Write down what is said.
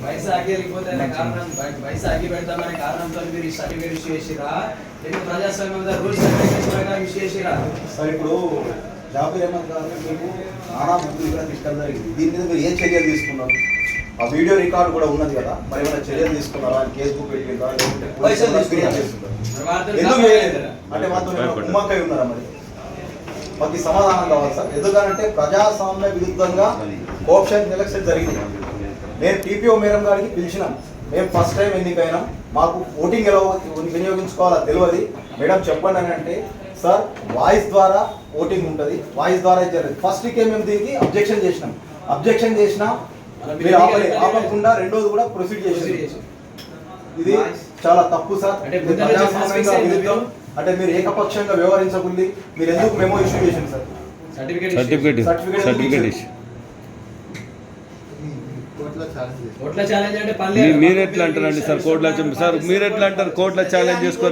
వయసు ఆగి వెళ్ళిపోతే కారణం వయసు ఆగి పెడతామనే కారణంతో మీరు ఈ సర్టిఫికేట్ ఇష్యూ చేసిరా లేదా ప్రజాస్వామ్యం మీద రూల్స్ అండ్ రెగ్యులేషన్స్ ప్రకారం ఇష్యూ చేసిరా? సార్ ఇప్పుడు జాబిర్ అహ్మద్ గారు మీకు నానా ముందు కూడా తీసుకెళ్ళడం జరిగింది. దీని మీద మీరు ఏం చర్యలు తీసుకున్నారు? ఆ వీడియో రికార్డు కూడా ఉన్నది కదా, మరి ఏమైనా చర్యలు తీసుకున్నారా? కేసు బుక్ పెట్టిందా లేకుంటే ఫిర్యాదు చేస్తుంటారు? ఎందుకు చేయలేదు అంటే మాత్రం కుమ్మక్కై ఉన్నారా? మరి మాకు సమాధానం కావాలి సార్. ఎందుకంటే ప్రజాస్వామ్య విరుద్ధంగా కోఆప్షన్ ఎలక్షన్ జరిగింది. నేను టీపీఓ మేడం గారికి పిలిచినాం. మేము ఫస్ట్ టైం ఎన్నికైనాం, మాకు ఓటింగ్ ఎలా వినియోగించుకోవాలో తెలియదు. మేడం చెప్పండి అని అంటే, సార్ వాయిస్ ద్వారా ఓటింగ్ ఉంటుంది, వాయిస్ ద్వారా జరగదు. ఫస్ట్కే మేము దీనికి అబ్జెక్షన్ చేసినాం. అబ్జెక్షన్ చేసినా మీరు ఆపకుండా రెండోది కూడా ప్రొసీడ్ చేసి ఇది చాలా తప్పు సార్. అంటే మీరు ఏకపక్షంగా వ్యవహరించకుంది. మీరు ఎందుకు మెమో ఇష్యూ చేసింది సార్? సర్టిఫికేట్ ఇష్యూ కోర్టులో ఛాలెంజ్ అంటే మీరు ఎట్లా అంటారండి సార్? కోర్టులో సార్ మీరు ఎట్లా అంటారు? కోర్టులో ఛాలెంజ్ చేసుకో